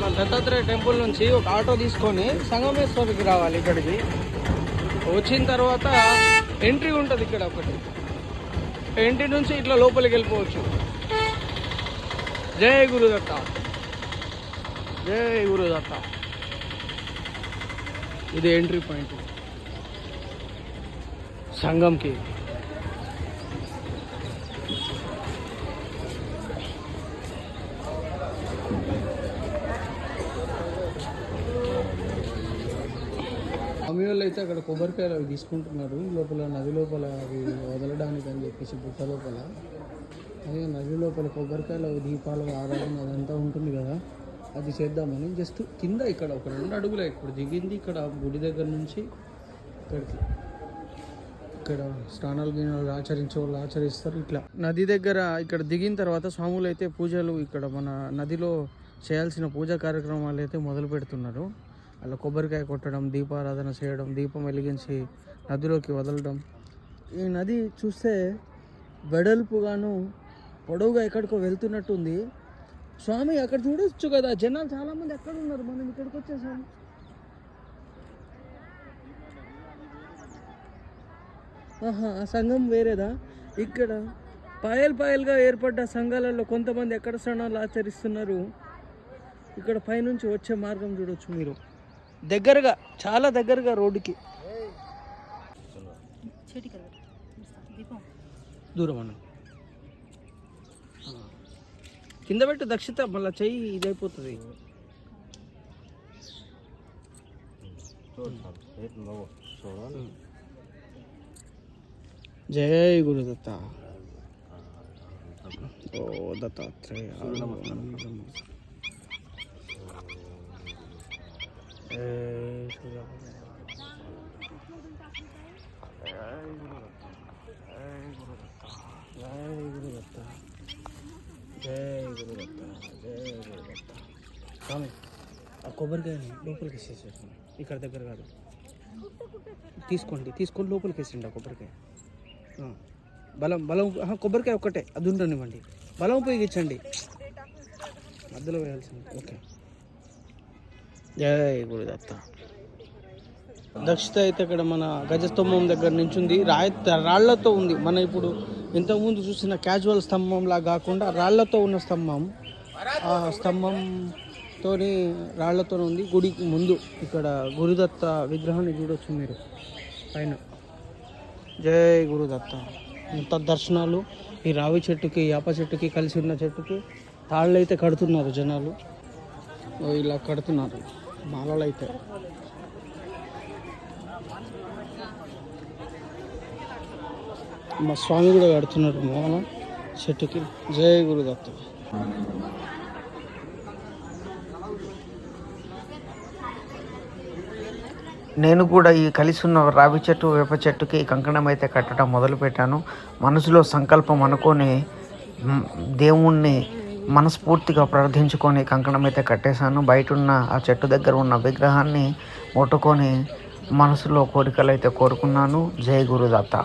మన దత్తాత్రేయ టెంపుల్ నుంచి ఒక ఆటో తీసుకొని సంగమేశ్వరికి రావాలి. ఇక్కడికి వచ్చిన తర్వాత ఎంట్రీ ఉంటుంది ఇక్కడ ఒకటి. ఎంట్రీ నుంచి ఇట్లా లోపలికి వెళ్ళిపోవచ్చు. జై గురుదత్త, జై గురుదత్త. ఇది ఎంట్రీ పాయింట్ సంగంకి. స్వామి వాళ్ళు అయితే అక్కడ కొబ్బరికాయలు అవి తీసుకుంటున్నారు లోపల, నది లోపల అవి వదలడానికి అని చెప్పేసి బుట్ట లోపల. అదే నది లోపల కొబ్బరికాయలు అవి దీపాలు ఆరాధన అదంతా ఉంటుంది కదా, అది చేద్దామని జస్ట్ కింద ఇక్కడ ఒక 2 అడుగులే ఇప్పుడు దిగింది. ఇక్కడ గుడి దగ్గర నుంచి ఇక్కడికి, ఇక్కడ స్నానాలు గినాలు ఆచరించే వాళ్ళు ఆచరిస్తారు. ఇట్లా నది దగ్గర ఇక్కడ దిగిన తర్వాత స్వాములు అయితే పూజలు ఇక్కడ మన నదిలో చేయాల్సిన పూజా కార్యక్రమాలు అయితే మొదలు పెడుతున్నారు. అలా కొబ్బరికాయ కొట్టడం, దీపారాధన చేయడం, దీపం వెలిగించి నదిలోకి వదలడం. ఈ నది చూస్తే వెడల్పుగాను పొడవుగా ఎక్కడికో వెళ్తున్నట్టుంది. స్వామి అక్కడ చూడొచ్చు కదా, జనాలు చాలామంది ఎక్కడ ఉన్నారు, మనం ఇక్కడికి వచ్చేసాము. ఆ సంఘం వేరేదా? ఇక్కడ పాయలుగా ఏర్పడ్డ సంఘాలలో కొంతమంది ఎక్కడ స్నానాలు ఆచరిస్తున్నారు. ఇక్కడ పైనుంచి వచ్చే మార్గం చూడొచ్చు మీరు, దగ్గరగా, చాలా దగ్గరగా రోడ్డుకి. దూరం అన్న కింద పెట్టు దక్షిత, మళ్ళీ చెయ్యి ఇదైపోతుంది. జై గురుదత్త. ఓ దత్తాత్రేయ స్వామి ఆ కొబ్బరికాయని లోపలికి వేసేసాడు. ఇక్కడ దగ్గర కాదు, తీసుకొని లోపలికి వేసిండి ఆ కొబ్బరికాయ. బలం కొబ్బరికాయ ఒక్కటే అది ఉండనివ్వండి, బలం ఉపయోగించండి, మధ్యలో వేయాల్సింది. ఓకే, జై గురుదత్త. దక్షిత అయితే ఇక్కడ మన గజస్తంభం దగ్గర నుంచి ఉంది, రాళ్లతో ఉంది. మన ఇప్పుడు ఇంతకుముందు చూసిన క్యాజువల్ స్తంభంలా కాకుండా రాళ్లతో ఉన్న స్తంభం. ఆ స్తంభంతో రాళ్లతో ఉంది. గుడికి ముందు ఇక్కడ గురుదత్త విగ్రహాన్ని చూడొచ్చు మీరు పైన. జై గురుదత్త. ఇంత దర్శనాలు. ఈ రావి చెట్టుకి, యాప చెట్టుకి, కలిసి ఉన్న చెట్టుకి తాళ్ళు అయితే కడుతున్నారు జనాలు. ఇలా కడుతున్నారు మాలలు అయితే. మా స్వామి కూడా కడుతున్నారు మాల చెట్టుకి. జై గురుదత్త. నేను కూడా ఈ కలిసి ఉన్న రావి చెట్టు, వేప చెట్టుకి కంకణం అయితే కట్టడం మొదలుపెట్టాను. మనసులో సంకల్పం అనుకొని దేవుణ్ణి మనస్ఫూర్తిగా ప్రార్థించుకొని కంకణం అయితే కట్టేశాను. బయట ఉన్న ఆ చెట్టు దగ్గర ఉన్న విగ్రహాన్ని ముట్టుకొని మనసులో కోరికలు అయితే కోరుకున్నాను. జై గురుదత్త.